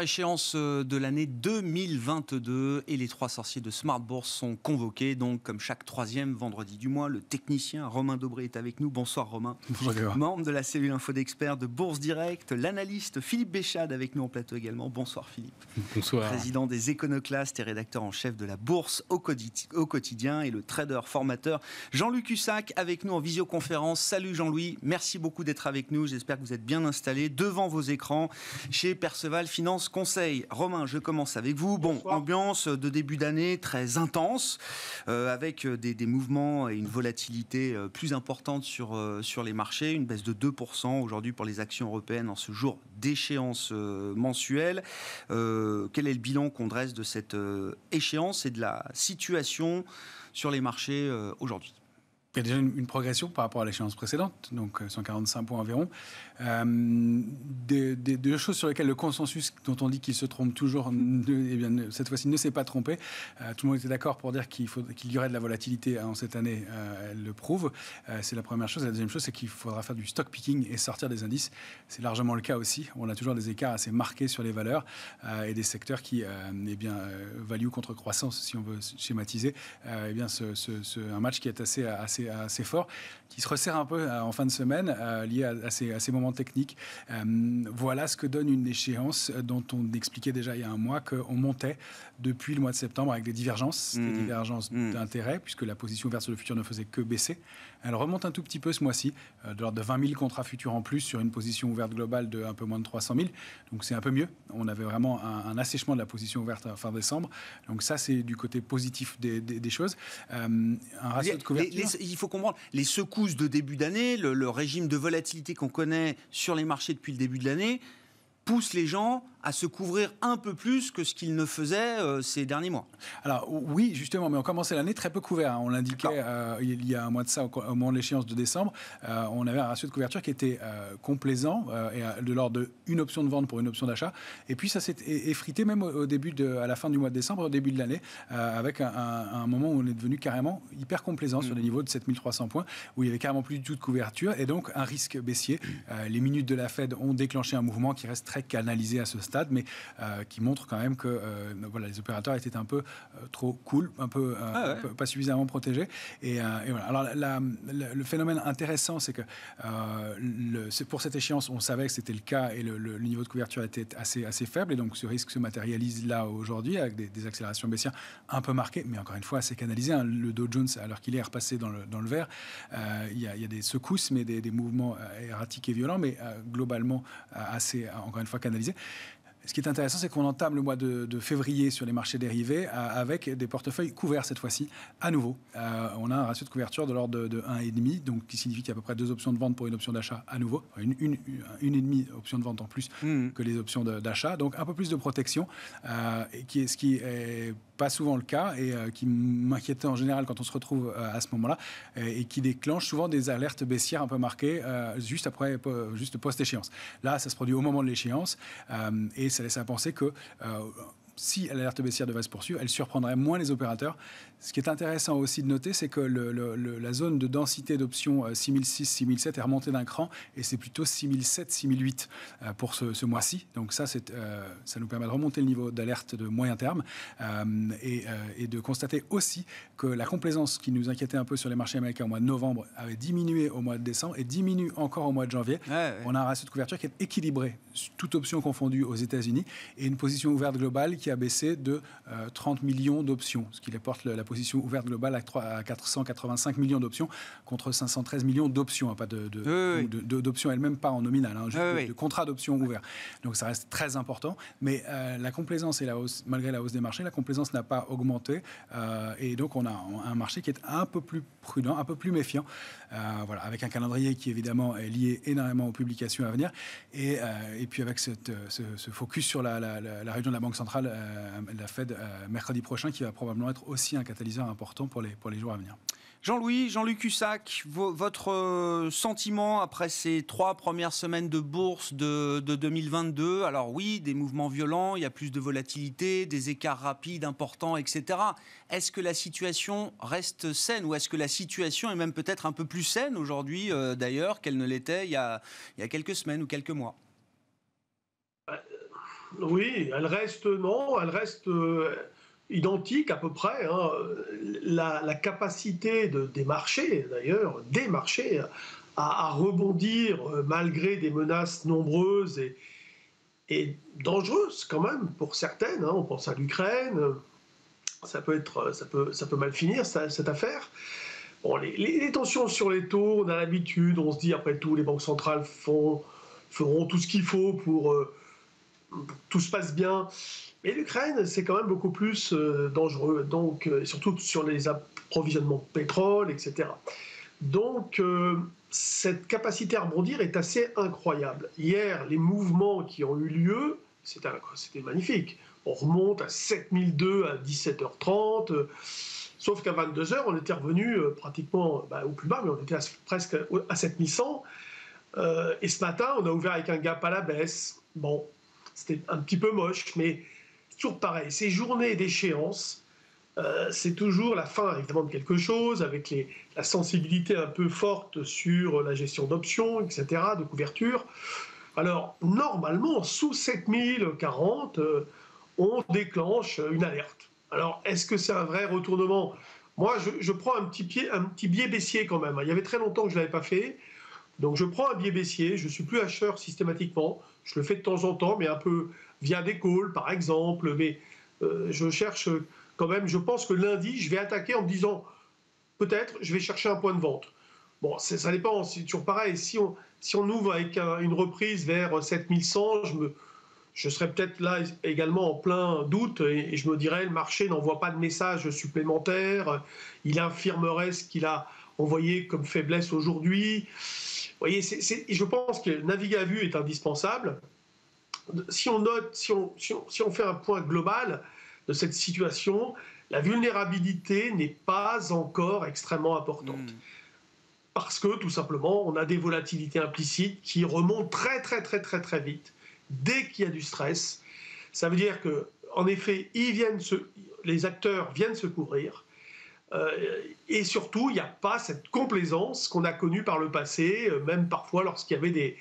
échéance de l'année 2022 et les trois sorciers de Smart Bourse sont convoqués. Donc, comme chaque troisième vendredi du mois, le technicien Romain Dobré est avec nous. Bonsoir Romain. Bonjour Grégoire. Membre de la cellule info d'experts de Bourse Direct, l'analyste Philippe Béchade avec nous en plateau également. Bonsoir Philippe. Bonsoir. Président des Éconoclastes et rédacteur en chef de la Bourse au quotidien et le trader formateur Jean-Luc Hussac avec nous en visioconférence. Salut Jean-Louis, merci beaucoup d'être avec nous. J'espère que vous êtes bien installés devant vos écrans chez Perceval Finance Conseil. Romain, je commence avec vous. Bon, bonsoir. Ambiance de début d'année très intense, avec des mouvements et une volatilité plus importante sur les marchés, une baisse de 2% aujourd'hui pour les actions européennes en ce jour d'échéance mensuelle. Quel est le bilan qu'on dresse de cette échéance et de la situation sur les marchés aujourd'hui ? Il y a déjà une progression par rapport à l'échéance précédente, donc 145 points environ. Deux choses sur lesquelles le consensus, dont on dit qu'il se trompe toujours, cette fois-ci ne s'est pas trompé. Tout le monde était d'accord pour dire qu'il y aurait de la volatilité en cette année. Elle le prouve. C'est la première chose. La deuxième chose, c'est qu'il faudra faire du stock picking et sortir des indices. C'est largement le cas aussi. On a toujours des écarts assez marqués sur les valeurs et des secteurs qui, value contre croissance, si on veut schématiser, un match qui est assez fort, qui se resserre un peu en fin de semaine, lié à ces moments techniques. Voilà ce que donne une échéance dont on expliquait déjà il y a un mois qu'on montait depuis le mois de septembre avec des divergences, d'intérêt, puisque la position ouverte sur le futur ne faisait que baisser. Elle remonte un tout petit peu ce mois-ci, de l'ordre de 20 000 contrats futurs en plus sur une position ouverte globale de un peu moins de 300 000. Donc c'est un peu mieux. On avait vraiment un assèchement de la position ouverte à fin décembre. Donc ça, c'est du côté positif des choses. Un ratio de couverture... Il faut comprendre, les secousses de début d'année, le régime de volatilité qu'on connaît sur les marchés depuis le début de l'année, pousse les gens à se couvrir un peu plus que ce qu'ils ne faisaient ces derniers mois. Alors oui, justement, mais on commençait l'année très peu couvert. On l'indiquait il y a un mois de ça, au moment de l'échéance de décembre. On avait un ratio de couverture qui était complaisant, et de l'ordre d'une option de vente pour une option d'achat. Et puis ça s'est effrité même à la fin du mois de décembre, au début de l'année, avec un moment où on est devenu carrément hyper complaisant sur les niveaux de 7300 points, où il n'y avait carrément plus du tout de couverture, et donc un risque baissier. Les minutes de la Fed ont déclenché un mouvement qui reste très canalisé à ce stade, mais qui montre quand même que les opérateurs étaient un peu trop cool, un peu pas suffisamment protégés. Et voilà. Alors le phénomène intéressant, c'est que pour cette échéance, on savait que c'était le cas et le niveau de couverture était assez faible, et donc ce risque se matérialise là aujourd'hui avec des accélérations baissières un peu marquées, mais encore une fois assez canalisées. Le Dow Jones, alors qu'il est repassé dans le vert, il y a des secousses, mais des mouvements erratiques et violents, mais globalement assez, encore une fois, canalisés. Ce qui est intéressant, c'est qu'on entame le mois de février sur les marchés dérivés avec des portefeuilles couverts cette fois-ci, à nouveau. On a un ratio de couverture de l'ordre de 1,5, donc qui signifie qu'il y a à peu près 2 options de vente pour une option d'achat à nouveau. Une et demie option de vente en plus que les options d'achat. Donc un peu plus de protection, ce qui est pas souvent le cas et qui m'inquiétait en général quand on se retrouve à ce moment-là et qui déclenche souvent des alertes baissières un peu marquées juste post-échéance. Là, ça se produit au moment de l'échéance et ça laisse à penser que si l'alerte baissière devait se poursuivre, elle surprendrait moins les opérateurs. Ce qui est intéressant aussi de noter, c'est que la zone de densité d'options 6006-6007 est remontée d'un cran et c'est plutôt 6007-6008 pour ce mois-ci. Donc ça nous permet de remonter le niveau d'alerte de moyen terme et de constater aussi que la complaisance qui nous inquiétait un peu sur les marchés américains au mois de novembre avait diminué au mois de décembre et diminue encore au mois de janvier. On a un ratio de couverture qui est équilibré, toute option confondue aux États-Unis, et une position ouverte globale qui a baissé de 30 millions d'options, ce qui porte la position ouverte globale à 485 millions d'options contre 513 millions d'options, hein, pas d'options elles-mêmes, pas en nominal, hein, juste de contrats d'options ouverts. Donc ça reste très important, mais la complaisance et la hausse, malgré la hausse des marchés, la complaisance n'a pas augmenté, et donc on a un marché qui est un peu plus prudent, un peu plus méfiant, avec un calendrier qui évidemment est lié énormément aux publications à venir, et puis avec ce focus sur la réunion de la Banque centrale, la Fed, mercredi prochain, qui va probablement être aussi un catalyseur important pour les jours à venir. Jean-Luc Hussac, votre sentiment après ces 3 premières semaines de bourse de 2022? Alors oui, des mouvements violents, il y a plus de volatilité, des écarts rapides, importants, etc. Est-ce que la situation reste saine, ou est-ce que la situation est même peut-être un peu plus saine aujourd'hui, d'ailleurs, qu'elle ne l'était il y a quelques semaines ou quelques mois? Oui, elle reste, non, elle reste identique à peu près, hein. La capacité des marchés, d'ailleurs, des marchés, à rebondir malgré des menaces nombreuses et dangereuses quand même pour certaines, hein. On pense à l'Ukraine, ça peut mal finir cette affaire. Bon, les tensions sur les taux, on a l'habitude, on se dit après tout, les banques centrales feront tout ce qu'il faut pour que tout se passe bien. Mais l'Ukraine, c'est quand même beaucoup plus dangereux, donc, surtout sur les approvisionnements de pétrole, etc. Donc, cette capacité à rebondir est assez incroyable. Hier, les mouvements qui ont eu lieu, c'était magnifique. On remonte à 7002 à 17h30, sauf qu'à 22h, on était revenu pratiquement au plus bas, mais on était presque à 7100. Et ce matin, on a ouvert avec un gap à la baisse. Bon, c'était un petit peu moche, mais c'est toujours pareil. Ces journées d'échéance, c'est toujours la fin, évidemment, de quelque chose, avec la sensibilité un peu forte sur la gestion d'options, etc., de couverture. Alors, normalement, sous 7040, on déclenche une alerte. Alors, est-ce que c'est un vrai retournement? Moi, je prends un petit biais baissier quand même. Il y avait très longtemps que je ne l'avais pas fait. Donc je prends un biais baissier, je ne suis plus acheteur systématiquement, je le fais de temps en temps, mais un peu via des calls par exemple, mais je cherche quand même, je pense que lundi, je vais attaquer en me disant, peut-être, je vais chercher un point de vente. Bon, ça dépend, c'est toujours pareil, si on ouvre avec une reprise vers 7100, je serais peut-être là également en plein doute et je me dirais, le marché n'envoie pas de message supplémentaire, il infirmerait ce qu'il a envoyé comme faiblesse aujourd'hui. Vous voyez, je pense que naviguer à vue est indispensable. Si on fait un point global de cette situation, la vulnérabilité n'est pas encore extrêmement importante. Parce que, tout simplement, on a des volatilités implicites qui remontent très, très, très, très, très vite dès qu'il y a du stress. Ça veut dire que, en effet, les acteurs viennent se couvrir. Et surtout, il n'y a pas cette complaisance qu'on a connue par le passé, même parfois lorsqu'il y avait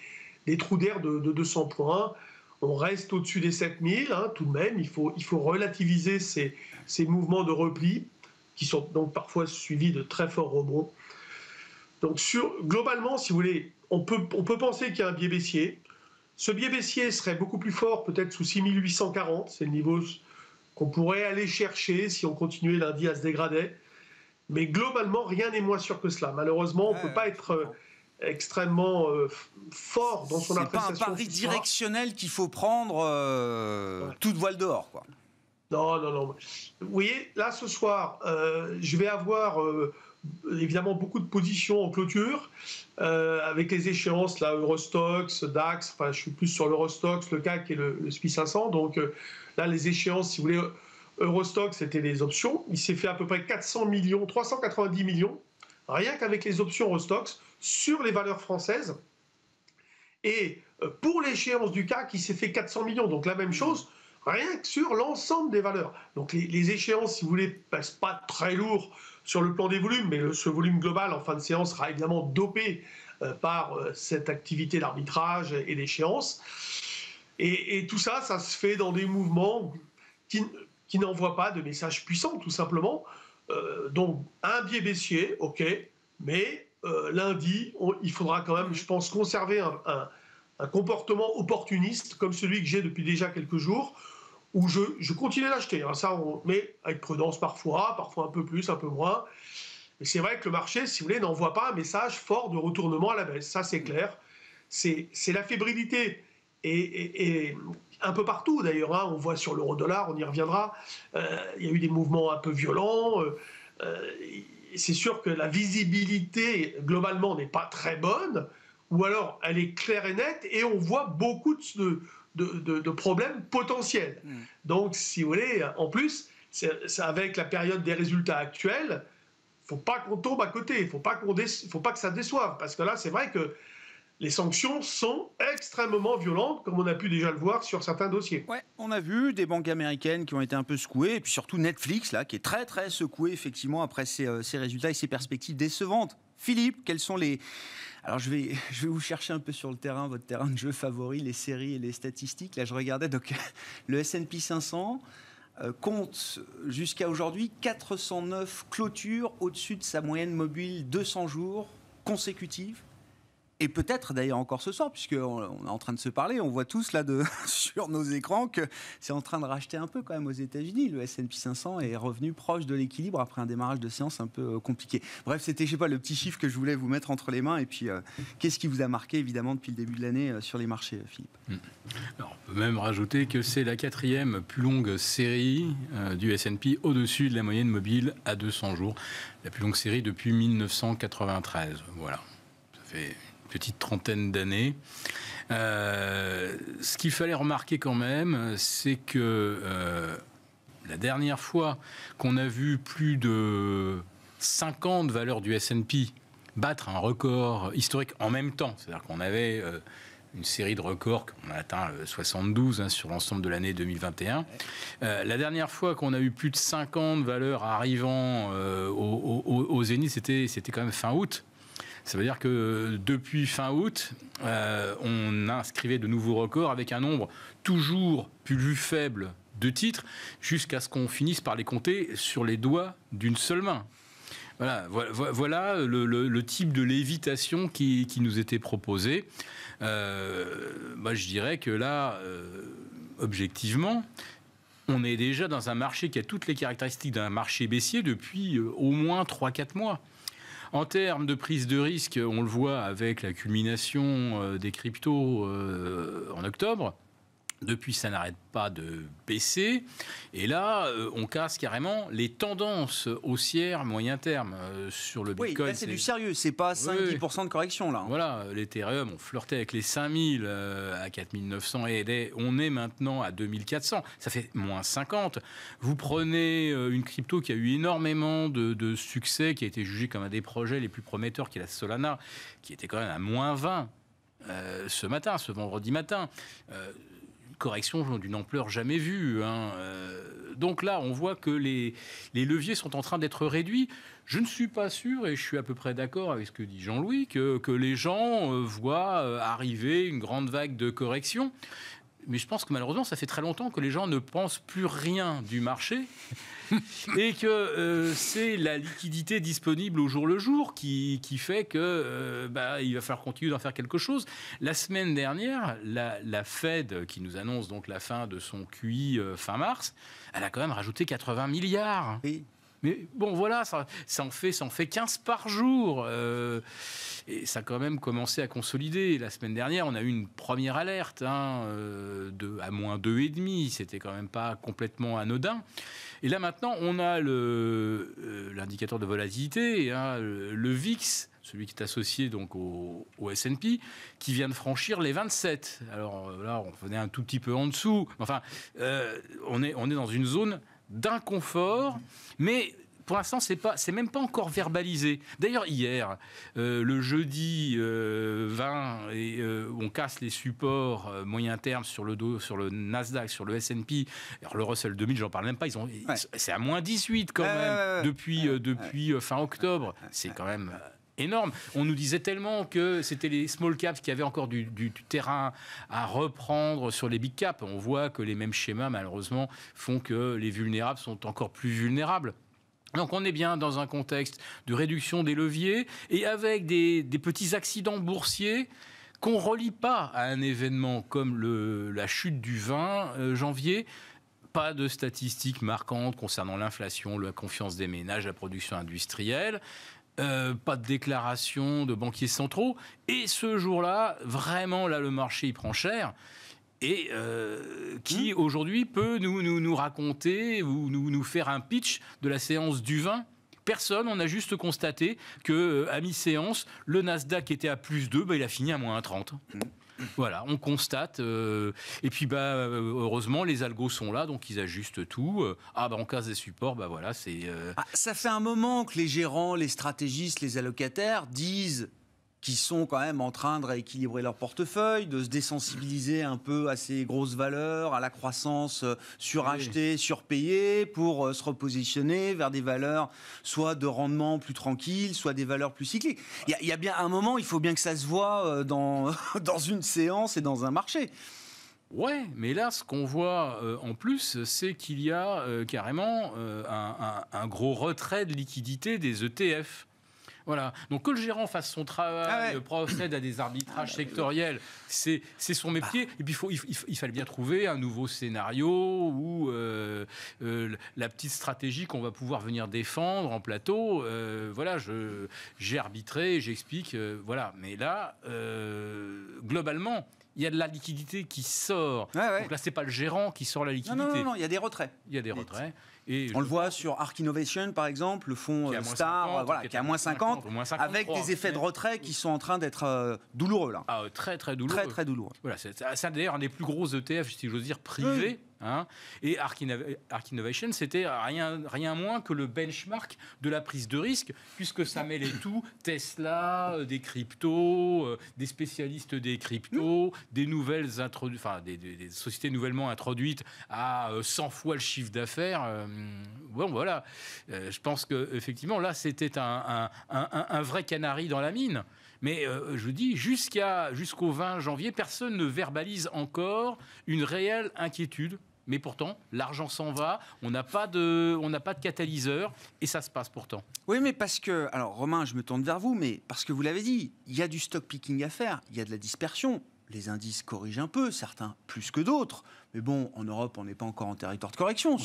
des trous d'air de 200 points. On reste au-dessus des 7000, hein, tout de même. Il faut relativiser ces mouvements de repli, qui sont donc parfois suivis de très forts rebonds. Donc, globalement, si vous voulez, on peut penser qu'il y a un biais baissier. Ce biais baissier serait beaucoup plus fort, peut-être sous 6840. C'est le niveau qu'on pourrait aller chercher si on continuait lundi à se dégrader. Mais globalement, rien n'est moins sûr que cela. Malheureusement, on ne peut pas être extrêmement fort dans son appréciation. C'est pas un pari directionnel qu'il faut prendre toute voile dehors, quoi. Non. Vous voyez, là, ce soir, je vais avoir évidemment beaucoup de positions en clôture, avec les échéances, là, Eurostoxx, DAX, enfin, je suis plus sur l'Eurostoxx, le CAC et le SPI 500. Donc là, les échéances, si vous voulez, Eurostoxx, c'était les options. Il s'est fait à peu près 400 millions, 390 millions, rien qu'avec les options Eurostoxx, sur les valeurs françaises. Et pour l'échéance du CAC, il s'est fait 400 millions. Donc la même chose, rien que sur l'ensemble des valeurs. Donc les échéances, si vous voulez, ne pèsent pas très lourd sur le plan des volumes, mais ce volume global en fin de séance sera évidemment dopé par cette activité d'arbitrage et d'échéance. Et tout ça, ça se fait dans des mouvements qui n'envoient pas de message puissant, tout simplement. Donc, un biais baissier, ok, mais lundi, il faudra quand même, je pense, conserver un comportement opportuniste, comme celui que j'ai depuis déjà quelques jours, où je continue d'acheter. Hein, ça, mais avec prudence parfois un peu plus, un peu moins. Mais c'est vrai que le marché, si vous voulez, n'envoie pas un message fort de retournement à la baisse. Ça, c'est clair. C'est la fébrilité. Et un peu partout d'ailleurs, hein, on voit sur l'euro-dollar, on y reviendra, il y a eu des mouvements un peu violents, c'est sûr que la visibilité globalement n'est pas très bonne, ou alors elle est claire et nette, et on voit beaucoup de problèmes potentiels. Donc si vous voulez, en plus, c'est avec la période des résultats actuels, il ne faut pas qu'on tombe à côté, il ne faut pas que ça déçoive, parce que là c'est vrai que les sanctions sont extrêmement violentes, comme on a pu déjà le voir sur certains dossiers. Ouais, on a vu des banques américaines qui ont été un peu secouées, et puis surtout Netflix, là, qui est très très secoué effectivement après ces résultats et ces perspectives décevantes. Philippe, quels sont les... Alors je vais vous chercher un peu sur le terrain, votre terrain de jeu favori, les séries et les statistiques. Là, je regardais, donc le S&P 500 compte jusqu'à aujourd'hui 409 clôtures au-dessus de sa moyenne mobile 200 jours consécutifs. Et peut-être d'ailleurs encore ce soir, puisqu'on est en train de se parler, on voit tous là sur nos écrans que c'est en train de racheter un peu quand même aux États-Unis. Le S&P 500 est revenu proche de l'équilibre après un démarrage de séance un peu compliqué. Bref, c'était, je sais pas, le petit chiffre que je voulais vous mettre entre les mains. Et puis, qu'est-ce qui vous a marqué évidemment depuis le début de l'année sur les marchés, Philippe ? Alors, on peut même rajouter que c'est la 4e plus longue série du S&P au-dessus de la moyenne mobile à 200 jours. La plus longue série depuis 1993. Voilà, ça fait petite trentaine d'années. Ce qu'il fallait remarquer quand même, c'est que la dernière fois qu'on a vu plus de 50 valeurs du S&P battre un record historique en même temps, c'est-à-dire qu'on avait une série de records, on a atteint 72 sur l'ensemble de l'année 2021. La dernière fois qu'on a eu plus de 50 valeurs arrivant au zénith, c'était quand même fin août. Ça veut dire que depuis fin août, on inscrivait de nouveaux records avec un nombre toujours plus faible de titres, jusqu'à ce qu'on finisse par les compter sur les doigts d'une seule main. Voilà le type de lévitation qui nous était proposé. Moi, je dirais que là, objectivement, on est déjà dans un marché qui a toutes les caractéristiques d'un marché baissier depuis au moins 3-4 mois. En termes de prise de risque, on le voit avec la culmination des cryptos en octobre. Depuis, ça n'arrête pas de baisser. Et là, on casse carrément les tendances haussières moyen terme sur le Bitcoin. Oui, là, c'est du sérieux. C'est pas 5-10% de correction, là. Voilà, l'Ethereum, on flirtait avec les 5000 à 4900 et on est maintenant à 2400. Ça fait moins 50. Vous prenez une crypto qui a eu énormément de succès, qui a été jugée comme un des projets les plus prometteurs, qui est la Solana, qui était quand même à moins 20 ce vendredi matin. Correction d'une ampleur jamais vue. Donc là, on voit que les leviers sont en train d'être réduits. Je ne suis pas sûr, et je suis à peu près d'accord avec ce que dit Jean-Louis, que les gens voient arriver une grande vague de correction. Mais je pense que malheureusement, ça fait très longtemps que les gens ne pensent plus rien du marché et que c'est la liquidité disponible au jour le jour qui fait que il va falloir continuer d'en faire quelque chose. La semaine dernière, la Fed, qui nous annonce donc la fin de son QI fin mars, elle a quand même rajouté 80 milliards. Oui. Mais bon, voilà, ça en fait 15 par jour. Et ça a quand même commencé à consolider. La semaine dernière, on a eu une première alerte à moins 2,5. C'était quand même pas complètement anodin. Et là, maintenant, on a l'indicateur de volatilité, le VIX, celui qui est associé donc au S&P, qui vient de franchir les 27. Alors là, on venait un tout petit peu en dessous. Enfin, on est dans une zone d'inconfort, mais pour l'instant, c'est même pas encore verbalisé. D'ailleurs, hier, le jeudi 20, on casse les supports moyen terme sur le Nasdaq, sur le S&P. Alors le Russell 2000, j'en parle même pas. C'est à moins 18 quand même depuis fin octobre. C'est quand même énorme. On nous disait tellement que c'était les small caps qui avaient encore du terrain à reprendre sur les big caps. On voit que les mêmes schémas, malheureusement, font que les vulnérables sont encore plus vulnérables. Donc on est bien dans un contexte de réduction des leviers et avec des petits accidents boursiers qu'on ne relie pas à un événement comme la chute du 20 janvier. Pas de statistiques marquantes concernant l'inflation, la confiance des ménages, la production industrielle. Pas de déclaration de banquiers centraux. Et ce jour-là, vraiment, là, le marché, il prend cher. Et qui, aujourd'hui, peut nous raconter ou nous faire un pitch de la séance du 20 ? Personne. On a juste constaté qu'à mi-séance, le Nasdaq était à plus 2, il a fini à moins 30. Voilà, on constate. Et puis, heureusement, les algos sont là, donc ils ajustent tout. On casse des supports, voilà, c'est... Ça fait un moment que les gérants, les stratégistes, les allocataires disent qui sont quand même en train de rééquilibrer leur portefeuille, de se désensibiliser un peu à ces grosses valeurs, à la croissance surachetée, surpayée, pour se repositionner vers des valeurs soit de rendement plus tranquille, soit des valeurs plus cycliques. Il y a bien un moment, il faut bien que ça se voit dans une séance et dans un marché. Ouais, mais là, ce qu'on voit en plus, c'est qu'il y a carrément un gros retrait de liquidité des ETF. Voilà. Donc que le gérant fasse son travail, procède à des arbitrages sectoriels, c'est son métier. Et puis il fallait bien trouver un nouveau scénario où la petite stratégie qu'on va pouvoir venir défendre en plateau. Voilà, j'ai arbitré, j'explique. Voilà. Mais là, globalement, il y a de la liquidité qui sort. Donc là, c'est pas le gérant qui sort la liquidité. Non, il y a des retraits. Il y a des retraits. Et on le voit sur Ark Innovation, par exemple, le fonds Star, qui est à moins 50, avec des effets de retrait qui sont en train d'être douloureux. Là. Très, très douloureux. Très, très douloureux. Voilà, c'est d'ailleurs un des plus gros ETF, si j'ose dire, privés. Hein. Et Ark Innovation, c'était rien moins que le benchmark de la prise de risque, puisque ça mêlait tout, Tesla, des cryptos, des spécialistes des cryptos, des sociétés nouvellement introduites à 100 fois le chiffre d'affaires. Bon, voilà. Je pense qu'effectivement, là, c'était un vrai canari dans la mine. Mais je vous dis, jusqu'au 20 janvier, personne ne verbalise encore une réelle inquiétude. Mais pourtant, l'argent s'en va, on n'a pas de catalyseur, et ça se passe pourtant. Oui, mais parce que... Alors, Romain, je me tourne vers vous, mais parce que vous l'avez dit, il y a du stock picking à faire, il y a de la dispersion. Les indices corrigent un peu, certains plus que d'autres. Mais bon, en Europe, on n'est pas encore en territoire de correction.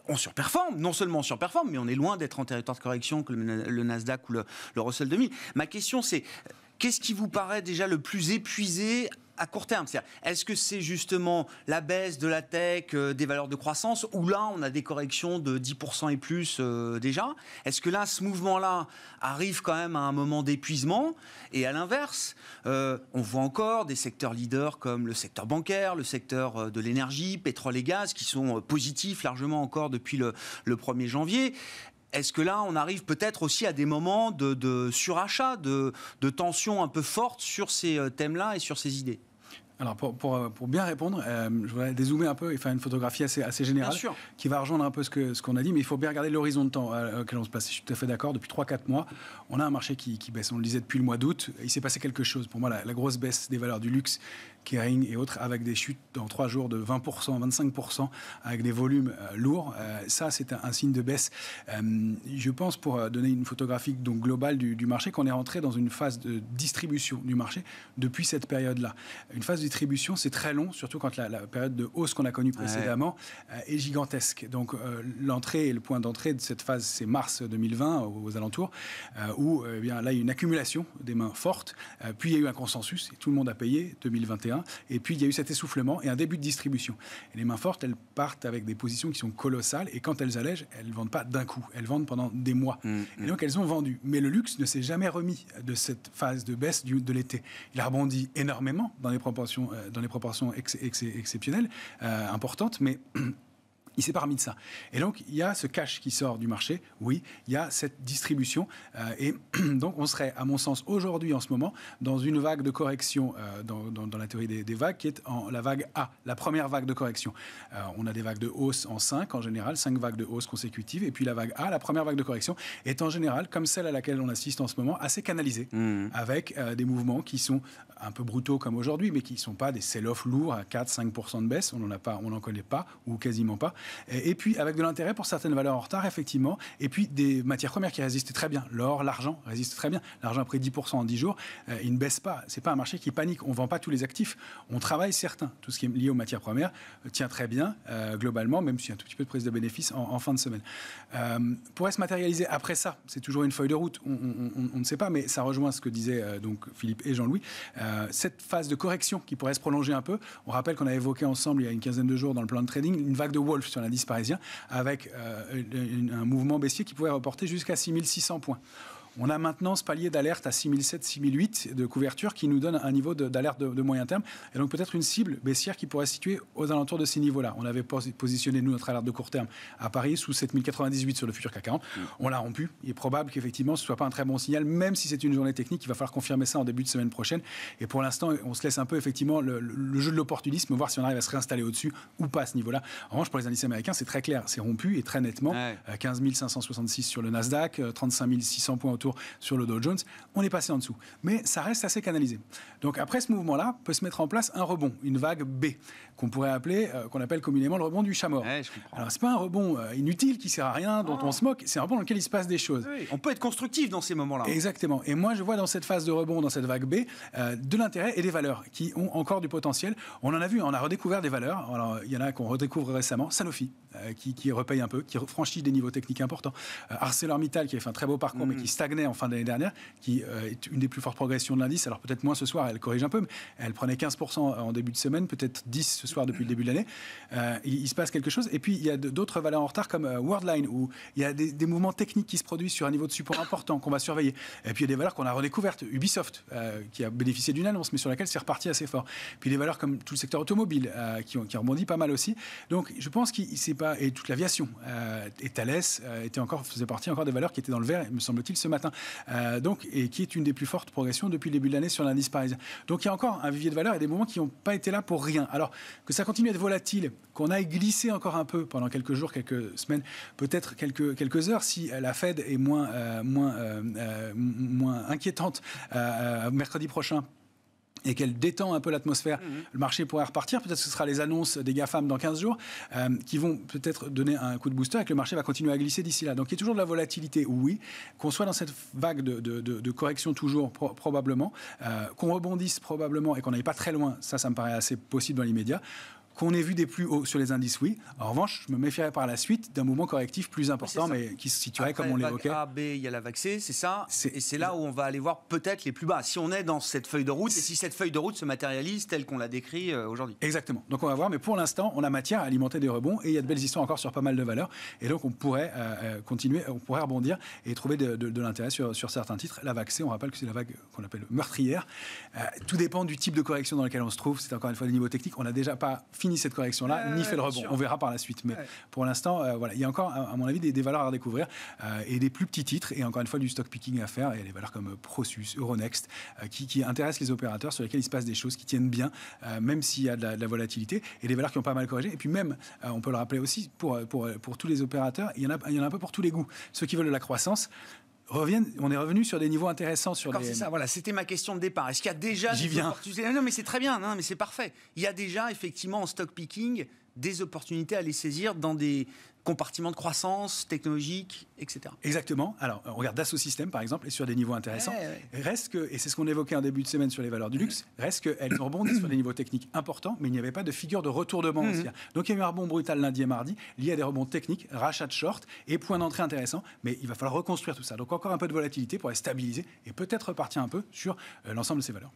On surperforme, non seulement on surperforme, mais on est loin d'être en territoire de correction que le Nasdaq ou le Russell 2000. Ma question, c'est, qu'est-ce qui vous paraît déjà le plus épuisé à court terme? Est-ce que c'est justement la baisse de la tech, des valeurs de croissance, où là, on a des corrections de 10% et plus déjà? Est-ce que là, ce mouvement-là arrive quand même à un moment d'épuisement? Et à l'inverse, on voit encore des secteurs leaders comme le secteur bancaire, le secteur de l'énergie, pétrole et gaz, qui sont positifs largement encore depuis le 1er janvier. Est-ce que là, on arrive peut-être aussi à des moments de surachat, de tension un peu forte sur ces thèmes-là et sur ces idées? Alors, pour bien répondre, je voudrais dézoomer un peu et faire une photographie assez générale qui va rejoindre un peu ce qu'on a dit, mais il faut bien regarder l'horizon de temps auquel on se place. Je suis tout à fait d'accord. Depuis 3-4 mois, on a un marché qui baisse. On le disait depuis le mois d'août. Il s'est passé quelque chose. Pour moi, la grosse baisse des valeurs du luxe, Kering et autres, avec des chutes dans 3 jours de 20%, 25%, avec des volumes lourds. Ça, c'est un signe de baisse. Je pense, pour donner une photographie donc globale du marché, qu'on est rentré dans une phase de distribution du marché depuis cette période-là. Une phase de distribution, c'est très long, surtout quand la période de hausse qu'on a connue précédemment est gigantesque. Donc, l'entrée et le point d'entrée de cette phase, c'est mars 2020, aux alentours, où bien, là, il y a une accumulation des mains fortes, puis il y a eu un consensus, et tout le monde a payé, 2021, et puis il y a eu cet essoufflement et un début de distribution. Et les mains fortes, elles partent avec des positions qui sont colossales, et quand elles allègent, elles ne vendent pas d'un coup, elles vendent pendant des mois. Et donc, elles ont vendu. Mais le luxe ne s'est jamais remis de cette phase de baisse de l'été. Il a rebondi énormément dans les proportions exceptionnelles, importantes, mais il s'est pas remis de ça. Et donc, il y a ce cash qui sort du marché, oui, il y a cette distribution, et donc on serait, à mon sens, aujourd'hui, en ce moment, dans une vague de correction, dans la théorie des vagues, qui est la vague A, la première vague de correction. On a des vagues de hausse en 5, en général, 5 vagues de hausse consécutives, et puis la vague A, la première vague de correction, est en général, comme celle à laquelle on assiste en ce moment, assez canalisée, avec des mouvements qui sont un peu brutaux comme aujourd'hui, mais qui ne sont pas des sell-off lourds à 4-5% de baisse, on n'en connaît pas, ou quasiment pas. Et puis, avec de l'intérêt pour certaines valeurs en retard, effectivement. Et puis, des matières premières qui résistent très bien. L'or, l'argent résistent très bien. L'argent a pris 10% en 10 jours. Il ne baisse pas. Ce n'est pas un marché qui panique. On ne vend pas tous les actifs. On travaille certains. Tout ce qui est lié aux matières premières tient très bien, globalement, même s'il y a un tout petit peu de prise de bénéfice en fin de semaine. Pourrait se matérialiser après ça. C'est toujours une feuille de route. On ne sait pas, mais ça rejoint ce que disaient donc Philippe et Jean-Louis. Cette phase de correction qui pourrait se prolonger un peu. On rappelle qu'on a évoqué ensemble, il y a une quinzaine de jours dans le plan de trading, une vague de Wolf sur l'indice parisien, avec un mouvement baissier qui pouvait reporter jusqu'à 6600 points. On a maintenant ce palier d'alerte à 6007, 6008 de couverture qui nous donne un niveau d'alerte de moyen terme. Et donc peut-être une cible baissière qui pourrait se situer aux alentours de ces niveaux-là. On avait positionné, nous, notre alerte de court terme à Paris sous 7098 sur le futur CAC 40. On l'a rompu. Il est probable qu'effectivement ce ne soit pas un très bon signal, même si c'est une journée technique. Il va falloir confirmer ça en début de semaine prochaine. Et pour l'instant, on se laisse un peu effectivement le jeu de l'opportunisme, voir si on arrive à se réinstaller au-dessus ou pas à ce niveau-là. En revanche, pour les indices américains, c'est très clair. C'est rompu et très nettement. 15 566 sur le Nasdaq, 35 600 points autour sur le Dow Jones. On est passé en dessous. Mais ça reste assez canalisé. Donc après ce mouvement-là, peut se mettre en place un rebond, une vague B, qu'on pourrait appeler, qu'on appelle communément le rebond du chat mort. Alors c'est pas un rebond inutile qui sert à rien, dont on se moque. C'est un rebond dans lequel il se passe des choses. Oui. On peut être constructif dans ces moments-là. Exactement. Et moi, je vois dans cette phase de rebond, dans cette vague B, de l'intérêt et des valeurs qui ont encore du potentiel. On en a vu, on a redécouvert des valeurs. Alors, il y en a qu'on redécouvre récemment. Sanofi, qui repaye un peu, qui franchit des niveaux techniques importants. ArcelorMittal, qui a fait un très beau parcours, mais qui stagnait en fin d'année dernière, qui est une des plus fortes progressions de l'indice. Alors, peut-être moins ce soir, elle corrige un peu, mais elle prenait 15% en début de semaine, peut-être 10% ce soir depuis le début de l'année. Il se passe quelque chose. Et puis, il y a d'autres valeurs en retard, comme Worldline, où il y a des mouvements techniques qui se produisent sur un niveau de support important qu'on va surveiller. Et puis, il y a des valeurs qu'on a redécouvertes. Ubisoft, qui a bénéficié d'une annonce, mais sur laquelle c'est reparti assez fort. Puis, des valeurs comme tout le secteur automobile, qui rebondit pas mal aussi. Donc, je pense qu'il c'est pas... Et toute l'aviation. Et Thales faisait partie encore des valeurs qui étaient dans le vert, me semble-t-il, ce matin. Et qui est une des plus fortes progressions depuis le début de l'année sur l'indice parisien. Donc, il y a encore un vivier de valeurs et des moments qui n'ont pas été là pour rien. Alors, que ça continue à être volatile, qu'on aille glisser encore un peu pendant quelques jours, quelques semaines, peut-être quelques heures, si la Fed est moins inquiétante mercredi prochain, et qu'elle détend un peu l'atmosphère, le marché pourrait repartir. Peut-être que ce sera les annonces des GAFAM dans 15 jours qui vont peut-être donner un coup de booster et que le marché va continuer à glisser d'ici là. Donc il y a toujours de la volatilité, oui. Qu'on soit dans cette vague de correction toujours, probablement. Qu'on rebondisse probablement et qu'on n'aille pas très loin, ça me paraît assez possible dans l'immédiat. Qu'on ait vu des plus hauts sur les indices, oui. En revanche, je me méfierais par la suite d'un mouvement correctif plus important, mais qui se situerait, comme on l'évoquait. A, B, il y a la vague C, c'est ça. Et c'est là où on va aller voir peut-être les plus bas. Si on est dans cette feuille de route, et si cette feuille de route se matérialise telle qu'on l'a décrit aujourd'hui. Exactement. Donc on va voir, mais pour l'instant, on a matière à alimenter des rebonds, et il y a de belles histoires encore sur pas mal de valeurs. Et donc on pourrait continuer, on pourrait rebondir et trouver de l'intérêt sur certains titres. La vague C, on rappelle que c'est la vague qu'on appelle meurtrière. Tout dépend du type de correction dans lequel on se trouve. C'est encore une fois des niveaux techniques. On n'a déjà pas fini cette correction-là, ni fait le rebond. On verra par la suite. Mais pour l'instant, il y a encore, à mon avis, des valeurs à redécouvrir et des plus petits titres. Et encore une fois, du stock picking à faire. Il y a des valeurs comme Prosus, Euronext, qui intéressent les opérateurs, sur lesquels il se passe des choses, qui tiennent bien, même s'il y a de la volatilité. Et des valeurs qui ont pas mal corrigé. Et puis même, on peut le rappeler aussi, pour tous les opérateurs, il y en a un peu pour tous les goûts. Ceux qui veulent de la croissance, on est revenu sur des niveaux intéressants. C'est ça, voilà, c'était ma question de départ. Est-ce qu'il y a déjà des opportunités ? Non, mais c'est très bien, mais c'est parfait. Il y a déjà, effectivement, en stock picking, des opportunités à les saisir dans des compartiments de croissance technologique, etc. Exactement. Alors, on regarde Dassault Systèmes, par exemple, et sur des niveaux intéressants. Reste que, et c'est ce qu'on évoquait en début de semaine sur les valeurs du luxe, reste qu'elles ont rebondi sur des niveaux techniques importants, mais il n'y avait pas de figure de retournement haussière. Donc, il y a eu un rebond brutal lundi et mardi, lié à des rebonds techniques, rachat de short et point d'entrée intéressant, mais il va falloir reconstruire tout ça. Donc, encore un peu de volatilité pour les stabiliser et peut-être repartir un peu sur l'ensemble de ces valeurs.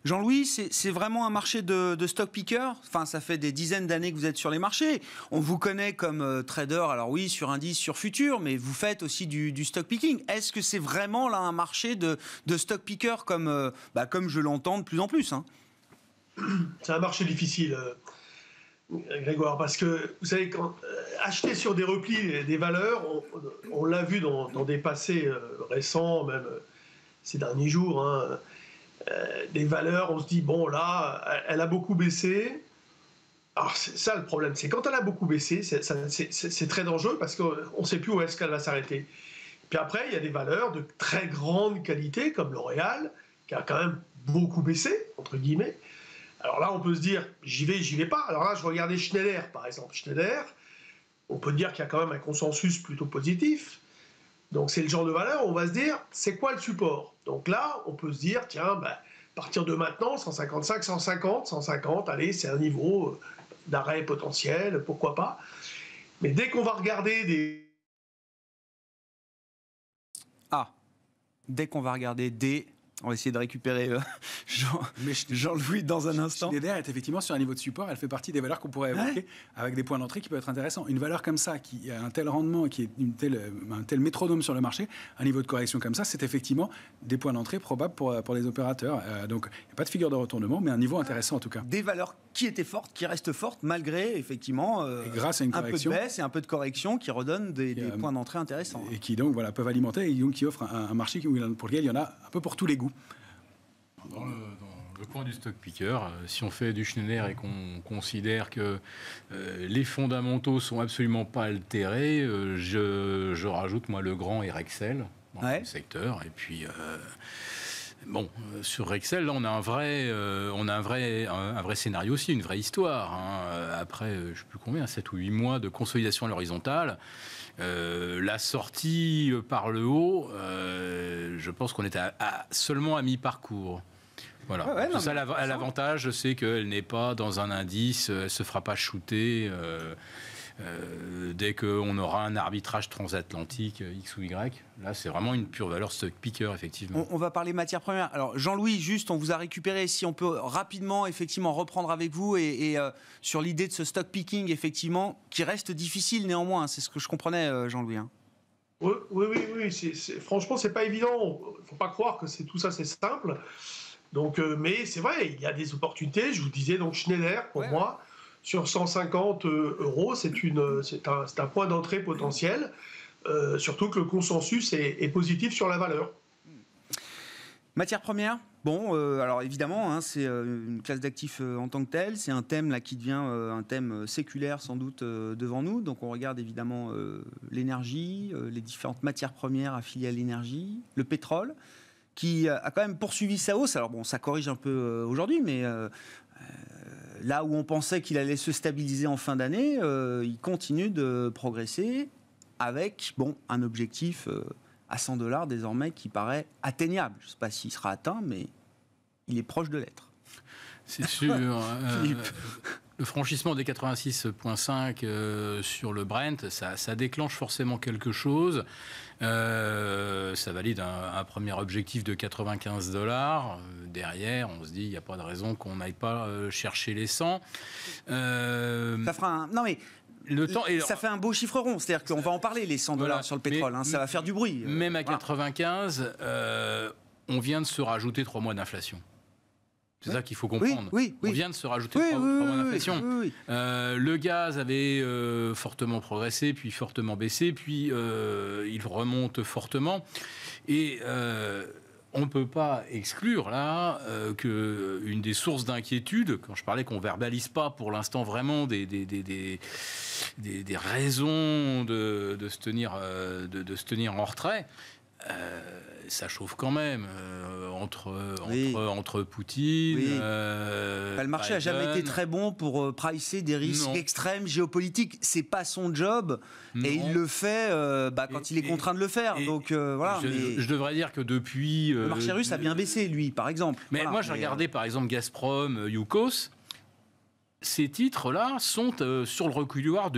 Jean-Louis, c'est vraiment un marché de stock picker. Enfin, ça fait des dizaines d'années que vous êtes sur les marchés. On vous connaît comme trader, alors oui, sur indice, sur futur, mais vous faites aussi du stock picking. Est-ce que c'est vraiment là un marché de stock picker comme je l'entends de plus en plus, hein ? C'est un marché difficile, Grégoire, parce que vous savez, acheter sur des replis des valeurs, on l'a vu dans des passés récents, même ces derniers jours, hein, des valeurs, on se dit, bon là, elle a beaucoup baissé. Alors c'est ça le problème, c'est quand elle a beaucoup baissé, c'est très dangereux parce qu'on ne sait plus où est-ce qu'elle va s'arrêter. Puis après, il y a des valeurs de très grande qualité, comme L'Oréal, qui a quand même beaucoup baissé, entre guillemets. Alors là, on peut se dire, j'y vais pas. Alors là, je regardais Schneider, par exemple. Schneider, on peut dire qu'il y a quand même un consensus plutôt positif. Donc c'est le genre de valeur où on va se dire, c'est quoi le support ? Donc là, on peut se dire, tiens, à partir de maintenant, 155, 150, allez, c'est un niveau d'arrêt potentiel, pourquoi pas. Mais dès qu'on va regarder dès qu'on va regarder des... On va essayer de récupérer Jean-Louis dans un instant. Schneider est effectivement sur un niveau de support. Elle fait partie des valeurs qu'on pourrait évoquer avec des points d'entrée qui peuvent être intéressants. Une valeur comme ça, qui a un tel rendement, qui est un tel métronome sur le marché, un niveau de correction comme ça, c'est effectivement des points d'entrée probables pour les opérateurs. Donc, il n'y a pas de figure de retournement, mais un niveau intéressant en tout cas. Des valeurs qui étaient fortes, qui restent fortes, malgré effectivement et grâce à une correction, un peu de baisse et un peu de correction qui redonnent des points d'entrée intéressants. Et qui donc peuvent alimenter et donc qui offrent un marché pour lequel il y en a un peu pour tous les goûts. Dans le coin du stock picker, si on fait du Schneider et qu'on considère que les fondamentaux sont absolument pas altérés, je rajoute moi le grand et Rexel dans le secteur. Et puis sur Rexel, là, on a un vrai scénario aussi, une vraie histoire. Après, je ne sais plus combien, 7 ou 8 mois de consolidation à l'horizontale. La sortie par le haut, je pense qu'on est seulement à mi-parcours. Voilà. L'avantage, c'est qu'elle n'est pas dans un indice, elle ne se fera pas shooter dès qu'on aura un arbitrage transatlantique X ou Y. Là, c'est vraiment une pure valeur stock picker, effectivement. On va parler matières premières. Alors, Jean-Louis, juste, on vous a récupéré. Si on peut rapidement, effectivement, reprendre avec vous et sur l'idée de ce stock picking, effectivement, qui reste difficile néanmoins. C'est ce que je comprenais, Jean-Louis. Oui. Franchement, c'est pas évident. Il ne faut pas croire que tout ça, c'est simple. Donc, mais c'est vrai, il y a des opportunités. Je vous disais, donc Schneider, pour moi, sur 150 €, c'est un point d'entrée potentiel. Surtout que le consensus est positif sur la valeur. Matières premières. Bon, alors évidemment, c'est une classe d'actifs en tant que telle. C'est un thème là qui devient un thème séculaire sans doute devant nous. Donc on regarde évidemment l'énergie, les différentes matières premières affiliées à l'énergie, le pétrole, qui a quand même poursuivi sa hausse. Alors bon, ça corrige un peu aujourd'hui, mais là où on pensait qu'il allait se stabiliser en fin d'année, il continue de progresser avec un objectif à 100 $ désormais qui paraît atteignable. Je ne sais pas s'il sera atteint, mais il est proche de l'être. C'est sûr. Le franchissement des 86,5 sur le Brent, ça déclenche forcément quelque chose. Ça valide un premier objectif de 95 $. Derrière, on se dit, il n'y a pas de raison qu'on n'aille pas chercher les 100. Ça fera Non mais... ça fait un beau chiffre rond, c'est-à-dire qu'on va en parler, les 100 $ sur le pétrole, ça va faire du bruit. Même à 95, on vient de se rajouter 3 mois d'inflation. C'est ça qu'il faut comprendre. Oui. On vient de se rajouter 3 mois d'inflation. Le gaz avait fortement progressé, puis fortement baissé, puis il remonte fortement. Et on ne peut pas exclure là qu'une des sources d'inquiétude, quand je parlais qu'on ne verbalise pas pour l'instant vraiment des raisons de se tenir en retrait, ça chauffe quand même entre Poutine. Le marché n'a jamais été très bon pour pricer des risques extrêmes géopolitiques. C'est pas son job et il le fait quand il est contraint de le faire. Donc je devrais dire que depuis le marché russe a bien baissé, lui, par exemple. Mais moi, j'ai regardé par exemple Gazprom, Yukos. Ces titres-là sont sur le reculoir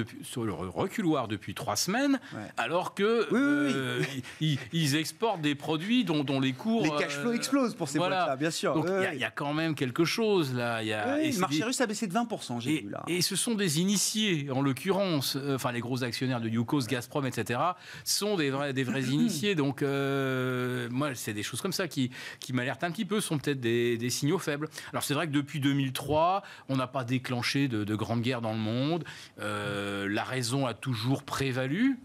depuis 3 semaines, alors que ils exportent des produits dont les cours... Les cash flows explosent pour ces boîtes-là, bien sûr. Donc il y a quand même quelque chose là. Le marché russe a baissé de 20%, j'ai vu là. Et ce sont des initiés, en l'occurrence, les gros actionnaires de Yukos, Gazprom, etc., sont des vrais initiés. Donc moi, c'est des choses comme ça qui m'alertent un petit peu, sont peut-être des signaux faibles. Alors c'est vrai que depuis 2003, on n'a pas déclenché de grandes guerres dans le monde. La raison a toujours prévalu.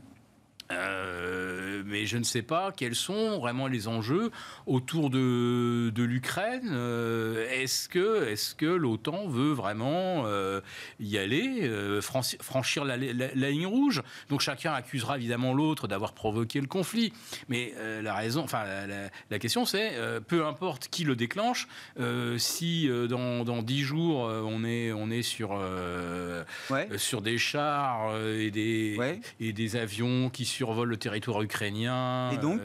Mais je ne sais pas quels sont vraiment les enjeux autour de l'Ukraine. Est-ce que l'OTAN veut vraiment y aller, franchir la ligne rouge? Donc chacun accusera évidemment l'autre d'avoir provoqué le conflit. Mais la question c'est, peu importe qui le déclenche, si dans 10 jours on est sur des chars et des avions qui survolent le territoire ukrainien. Et donc,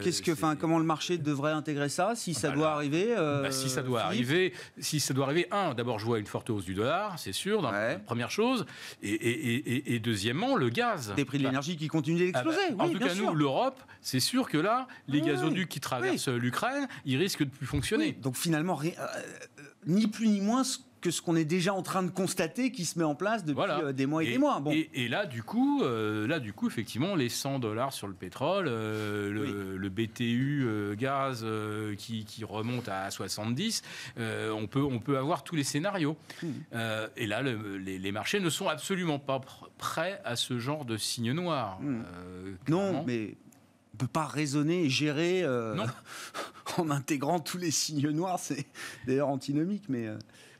comment le marché devrait intégrer ça, si ça doit arriver si ça doit arriver, d'abord, je vois une forte hausse du dollar, c'est sûr, première chose. Et deuxièmement, le gaz. Des prix de l'énergie qui continuent d'exploser. En tout cas, nous, l'Europe, c'est sûr que là, les gazoducs qui traversent l'Ukraine, ils risquent de plus fonctionner. Oui, donc finalement, ni plus ni moins que ce qu'on est déjà en train de constater qui se met en place depuis des mois et des mois. Bon. Et là, du coup, effectivement, les $100 sur le pétrole, le BTU gaz qui remonte à 70, on peut avoir tous les scénarios. Et là, les marchés ne sont absolument pas prêts à ce genre de signe noir. Non, mais on ne peut pas raisonner et gérer en intégrant tous les signes noirs. C'est d'ailleurs antinomique, mais...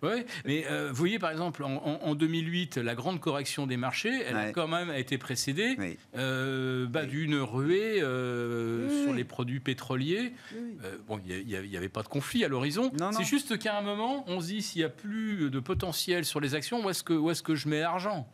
Oui, mais vous voyez, par exemple, en 2008, la grande correction des marchés, elle a quand même été précédée d'une ruée sur les produits pétroliers. Il n'y avait pas de conflit à l'horizon. C'est juste qu'à un moment, on se dit, s'il n'y a plus de potentiel sur les actions, où est-ce que je mets l'argent ?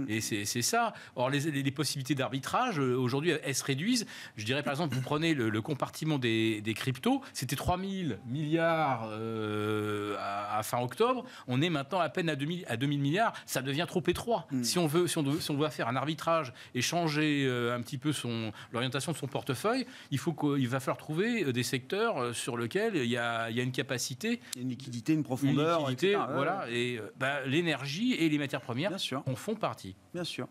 Et c'est ça. Or, les possibilités d'arbitrage, aujourd'hui, elles se réduisent. Je dirais, par exemple, vous prenez le compartiment des cryptos, c'était 3 000 milliards à fin octobre. On est maintenant à peine à 2 000 milliards. Ça devient trop étroit. Si on doit faire un arbitrage et changer un petit peu l'orientation de son portefeuille, il va falloir trouver des secteurs sur lesquels il y a une capacité. Une liquidité, une profondeur. Etc. Voilà. Et l'énergie et les matières premières en font partie. Bien sûr.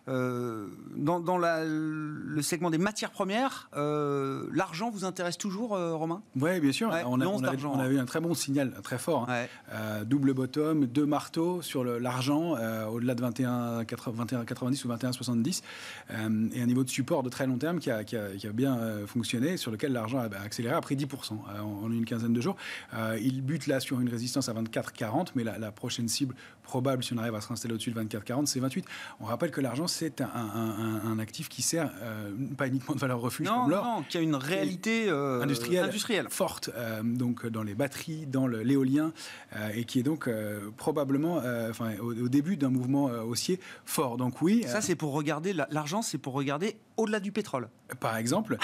Dans le segment des matières premières, l'argent vous intéresse toujours, Romain ? Oui, bien sûr. On a eu un très bon signal, très fort. Double bottom, 2 marteaux sur l'argent, au-delà de 21,90 ou 21,70, et un niveau de support de très long terme qui a bien fonctionné, sur lequel l'argent a accéléré, a pris 10% en une quinzaine de jours. Il bute là sur une résistance à 24,40, mais la prochaine cible probable, si on arrive à se réinstaller au-dessus de 24,40, c'est 28. On rappelle que l'argent, c'est un actif qui sert pas uniquement de valeur refuge comme l'or. Non, qui a une réalité industrielle forte, donc dans les batteries, dans l'éolien, et qui est donc probablement au début d'un mouvement haussier fort. Donc oui. Ça, c'est pour regarder l'argent, c'est pour regarder au-delà du pétrole. Par exemple,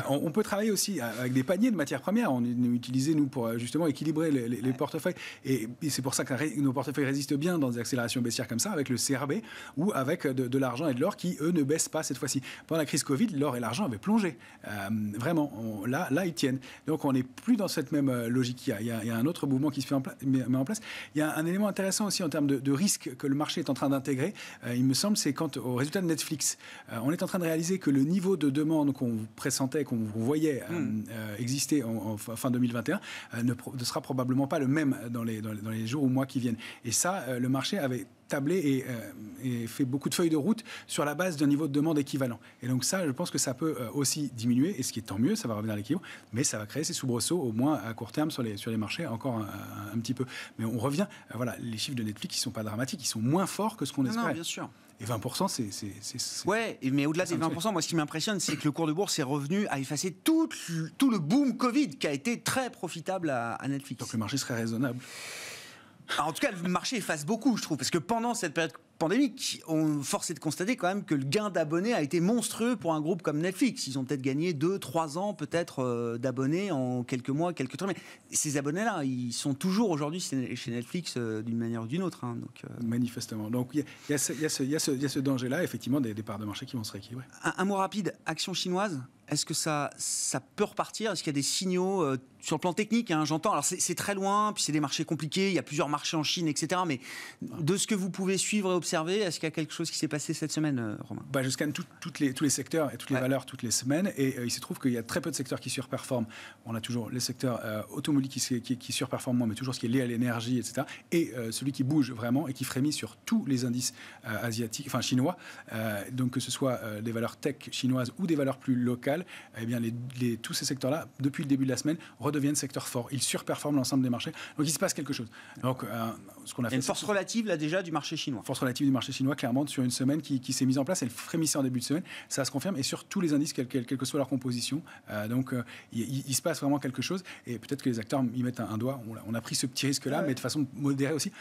on peut travailler aussi avec des paniers de matières premières. On utilisé, nous, pour justement équilibrer les portefeuilles. Et c'est pour ça que nos portefeuilles résistent bien dans des accélérations baissières comme ça, avec le CRB ou avec de l'argent et de l'or qui, eux, ne baissent pas cette fois-ci. Pendant la crise Covid, l'or et l'argent avaient plongé. Vraiment, là, ils tiennent. Donc, on n'est plus dans cette même logique. Il y a un autre mouvement qui se met en place. Il y a un élément intéressant aussi en termes de risque que le marché est en train d'intégrer. Il me semble, c'est quant au résultat de Netflix. On est en train de réaliser que le niveau de demande qu'on pressentait, qu'on voyait exister en fin 2021, ne sera probablement pas le même dans les jours ou mois qui viennent. Et ça, le marché avait tablé et fait beaucoup de feuilles de route sur la base d'un niveau de demande équivalent. Et donc ça, je pense que ça peut aussi diminuer, et ce qui est tant mieux, ça va revenir à l'équilibre, mais ça va créer ces soubresauts, au moins à court terme, sur les marchés, encore un petit peu. Mais on revient, les chiffres de Netflix, ils ne sont pas dramatiques, ils sont moins forts que ce qu'on espérait. Non, bien sûr. Et 20%, c'est... Ouais, mais au-delà des 20%, moi, ce qui m'impressionne, c'est que le cours de bourse est revenu à effacer tout le boom Covid qui a été très profitable à Netflix. Donc le marché serait raisonnable. En tout cas, le marché efface beaucoup, je trouve, parce que pendant cette période pandémique, on force est de constater quand même que le gain d'abonnés a été monstrueux pour un groupe comme Netflix. Ils ont peut-être gagné 2-3 ans peut-être d'abonnés en quelques mois, quelques temps. Mais ces abonnés-là, ils sont toujours aujourd'hui chez Netflix d'une manière ou d'une autre. Donc, manifestement. Donc il y a ce danger-là, effectivement, des parts de marché qui vont se rééquilibrer. Un mot rapide, action chinoise. Est-ce que ça peut repartir ? Est-ce qu'il y a des signaux sur le plan technique, j'entends, alors c'est très loin, puis c'est des marchés compliqués, il y a plusieurs marchés en Chine, etc. Mais de ce que vous pouvez suivre et observer, est-ce qu'il y a quelque chose qui s'est passé cette semaine, Romain ? Je scanne tous les secteurs et toutes les valeurs toutes les semaines, et il se trouve qu'il y a très peu de secteurs qui surperforment. On a toujours les secteurs automobiles qui surperforment moins, mais toujours ce qui est lié à l'énergie, etc. Et celui qui bouge vraiment et qui frémit sur tous les indices chinois, donc que ce soit des valeurs tech chinoises ou des valeurs plus locales, eh bien tous ces secteurs-là, depuis le début de la semaine, redeviennent secteurs forts. Ils surperforment l'ensemble des marchés. Donc il se passe quelque chose. Donc, ce qu'on a fait, une force relative là déjà du marché chinois. Force relative du marché chinois, clairement, sur une semaine qui s'est mise en place. Elle frémissait en début de semaine. Ça se confirme. Et sur tous les indices, quelle que soit leur composition. Donc il se passe vraiment quelque chose. Et peut-être que les acteurs y mettent un doigt. On a pris ce petit risque-là, mais de façon modérée aussi.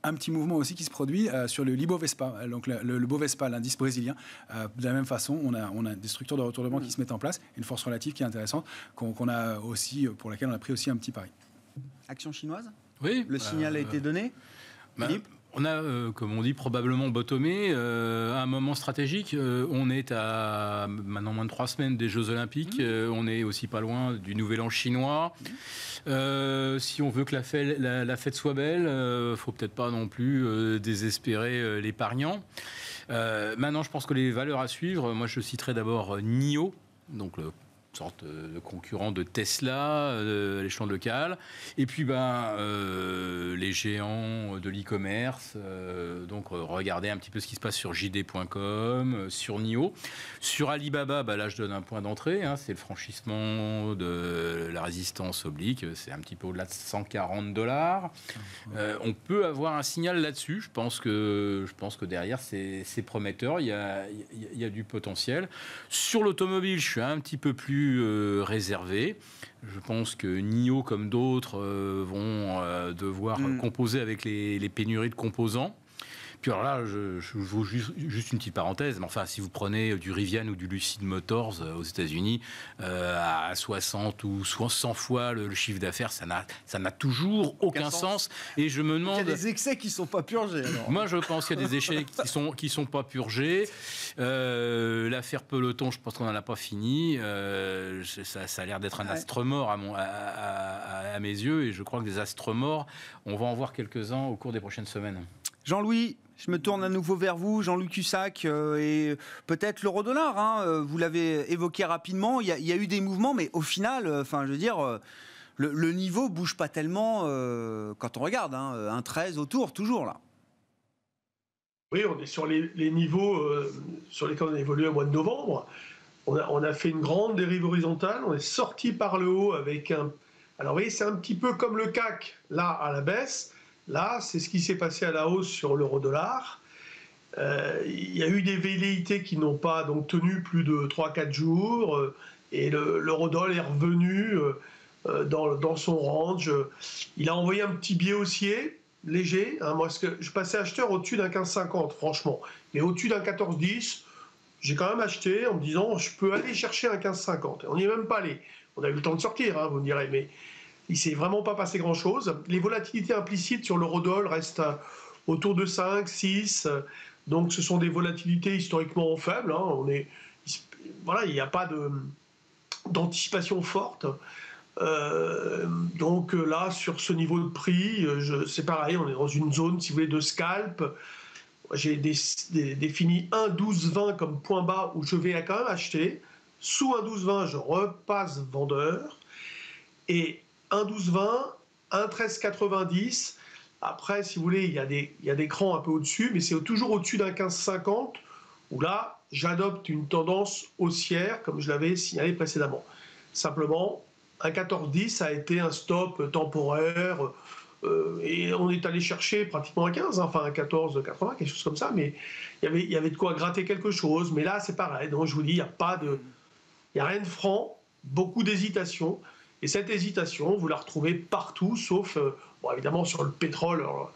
un petit mouvement aussi qui se produit sur le Libovespa, donc le Bovespa, l'indice brésilien. De la même façon, on a des structures de retournement qui se mettent en place, une force relative qui est intéressante, qu'on a aussi, pour laquelle on a pris aussi un petit pari. Action chinoise ? Oui. Le signal a été donné ? Philippe ? On a, comme on dit, probablement bottomé à un moment stratégique. On est à maintenant moins de 3 semaines des Jeux Olympiques. On est aussi pas loin du Nouvel An chinois. Si on veut que la fête soit belle, faut peut-être pas non plus désespérer l'épargnant. Maintenant, je pense que les valeurs à suivre, moi je citerai d'abord NIO, donc sorte de concurrent de Tesla à l'échelon local, et puis les géants de l'e-commerce, donc regardez un petit peu ce qui se passe sur jd.com, sur NIO. Sur Alibaba, là je donne un point d'entrée, c'est le franchissement de la résistance oblique, c'est un petit peu au-delà de $140. On peut avoir un signal là-dessus, je pense que derrière c'est prometteur, il y a du potentiel. Sur l'automobile, je suis un petit peu plus réservé. Je pense que NIO, comme d'autres, vont devoir composer avec les pénuries de composants. Puis alors là, je vous juste une petite parenthèse, mais enfin, si vous prenez du Rivian ou du Lucid Motors aux États-Unis à 60 ou 100 fois le chiffre d'affaires, ça n'a toujours aucun sens. Et je me demande. Il y a des excès qui ne sont pas purgés. Alors. Moi, je pense qu'il y a des échecs qui sont pas purgés. L'affaire Peloton, je pense qu'on n'en a pas fini. Ça a l'air d'être un astre mort à mes yeux, et je crois que des astres morts, on va en voir quelques-uns au cours des prochaines semaines. Jean-Louis, je me tourne à nouveau vers vous, Jean-Luc Cussac, et peut-être l'euro-dollar. Vous l'avez évoqué rapidement. Il y a eu des mouvements, mais au final, je veux dire, le niveau bouge pas tellement quand on regarde. 1,13 autour, toujours là. Oui, on est sur les niveaux sur lesquels on a évolué au mois de novembre. On a fait une grande dérive horizontale. On est sorti par le haut avec un. Alors, vous voyez, c'est un petit peu comme le CAC, là, à la baisse. Là, c'est ce qui s'est passé à la hausse sur l'euro-dollar. Il y a eu des velléités qui n'ont pas donc tenu plus de 3-4 jours. Et l'euro-dollar est revenu dans son range. Il a envoyé un petit biais haussier, léger. Moi, parce que je passais acheteur au-dessus d'un 15,50, franchement. Mais au-dessus d'un 14,10, j'ai quand même acheté en me disant je peux aller chercher un 15,50. On n'y est même pas allé. On a eu le temps de sortir, vous me direz, mais il ne s'est vraiment pas passé grand-chose. Les volatilités implicites sur l'euro-dollar restent autour de 5, 6. Donc, ce sont des volatilités historiquement faibles. Il n'y a pas d'anticipation forte. Donc là, sur ce niveau de prix, c'est pareil, on est dans une zone, si vous voulez, de scalp. J'ai défini 1,1220 comme point bas où je vais quand même acheter. Sous 1,1220, je repasse vendeur. Et 1,1220, 1,1390. Après, si vous voulez, il y a des crans un peu au-dessus, mais c'est toujours au-dessus d'un 15,50 où là, j'adopte une tendance haussière, comme je l'avais signalé précédemment. Simplement, un 14,10 a été un stop temporaire et on est allé chercher pratiquement un 15, un 14,80, quelque chose comme ça, mais il y avait de quoi gratter quelque chose. Mais là, c'est pareil. Donc, je vous dis, il n'y a rien de franc, beaucoup d'hésitation. Et cette hésitation, vous la retrouvez partout, sauf, évidemment, sur le pétrole. Alors,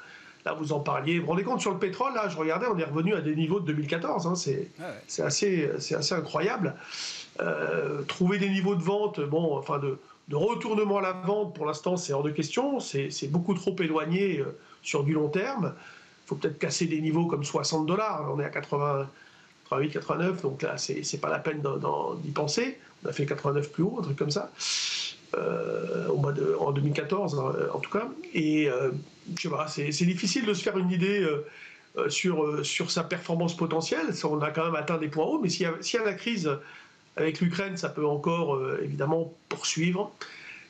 là, vous en parliez. Vous vous rendez compte, sur le pétrole, là, je regardais, on est revenu à des niveaux de 2014. C'est assez incroyable. Trouver des niveaux de vente, de retournement à la vente, pour l'instant, c'est hors de question. C'est beaucoup trop éloigné sur du long terme. Il faut peut-être casser des niveaux comme $60. On est à 88, 89, donc là, c'est pas la peine d'y penser. On a fait 89 plus haut, un truc comme ça. En 2014 en tout cas, et je sais pas, c'est difficile de se faire une idée sur sa performance potentielle. On a quand même atteint des points hauts, mais s'il y a la crise avec l'Ukraine, ça peut encore évidemment poursuivre.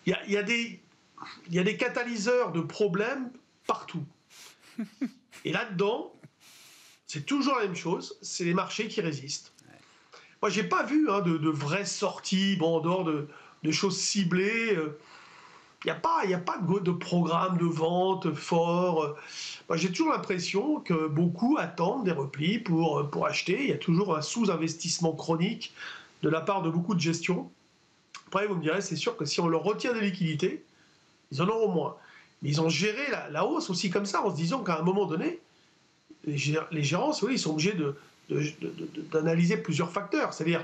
Il y a des catalyseurs de problèmes partout, et là-dedans c'est toujours la même chose, c'est les marchés qui résistent. Moi, j'ai pas vu de vraies sorties, en dehors de choses ciblées. Il n'y a pas de programme de vente fort. Moi, j'ai toujours l'impression que beaucoup attendent des replis pour acheter. Il y a toujours un sous-investissement chronique de la part de beaucoup de gestions. Après, vous me direz, c'est sûr que si on leur retire des liquidités, ils en auront moins. Mais ils ont géré la hausse aussi comme ça, en se disant qu'à un moment donné, les gérants, oui, ils sont obligés d'analyser plusieurs facteurs, c'est-à-dire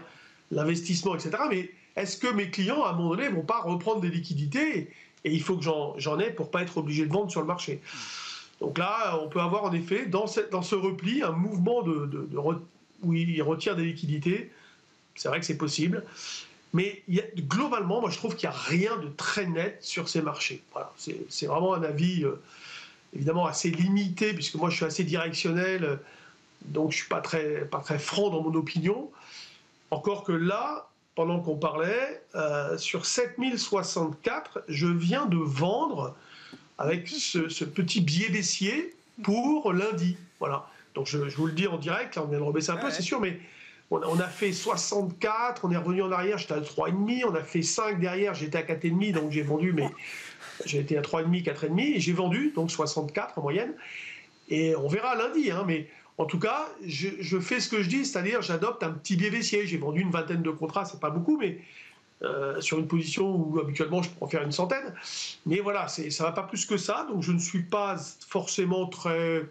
l'investissement, etc. Mais est-ce que mes clients, à un moment donné, ne vont pas reprendre des liquidités et il faut que j'en ai pour ne pas être obligé de vendre sur le marché. Donc là, on peut avoir en effet, dans ce repli, un mouvement où ils retirent des liquidités. C'est vrai que c'est possible. Mais globalement, moi, je trouve qu'il n'y a rien de très net sur ces marchés. Voilà, c'est vraiment un avis, évidemment, assez limité, puisque moi, je suis assez directionnel, donc je ne suis pas très franc dans mon opinion. Encore que là, pendant qu'on parlait, sur 7064, je viens de vendre avec ce petit biais baissier pour lundi. Voilà. Donc je vous le dis en direct, là, on vient de rebaisser un peu, c'est sûr, mais on a fait 64, on est revenu en arrière, j'étais à 3,5, on a fait 5 derrière, j'étais à 4,5, donc j'ai vendu, mais j'ai été à 3,5, 4,5, et j'ai vendu, donc 64 en moyenne. Et on verra lundi, hein, mais en tout cas, je fais ce que je dis, c'est-à-dire j'adopte un petit biais baissier. J'ai vendu une vingtaine de contrats, c'est pas beaucoup, mais sur une position où habituellement je peux en faire une centaine. Mais voilà, ça va pas plus que ça, donc je ne suis pas forcément très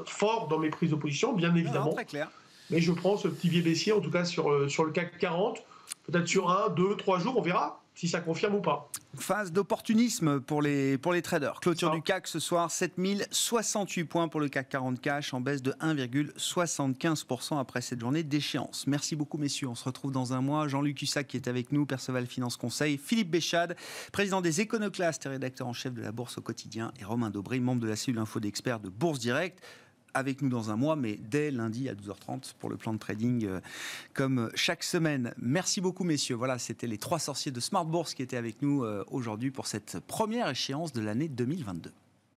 fort dans mes prises de position, bien évidemment. Non, très clair. Mais je prends ce petit biais baissier, en tout cas sur le CAC 40, peut-être sur 1, 2, 3 jours, on verra si ça confirme ou pas. Phase d'opportunisme pour les traders. Clôture du CAC ce soir, 7068 points pour le CAC 40 cash, en baisse de 1,75% après cette journée d'échéance. Merci beaucoup messieurs, on se retrouve dans un mois. Jean-Luc Hussac qui est avec nous, Perceval Finance Conseil, Philippe Béchade, président des Éconoclastes et rédacteur en chef de la Bourse au quotidien, et Romain Dobré, membre de la cellule info d'experts de Bourse Direct. Avec nous dans un mois, mais dès lundi à 12h30 pour le plan de trading comme chaque semaine. Merci beaucoup messieurs. Voilà, c'était les 3 sorciers de Smart Bourse qui étaient avec nous aujourd'hui pour cette première échéance de l'année 2022.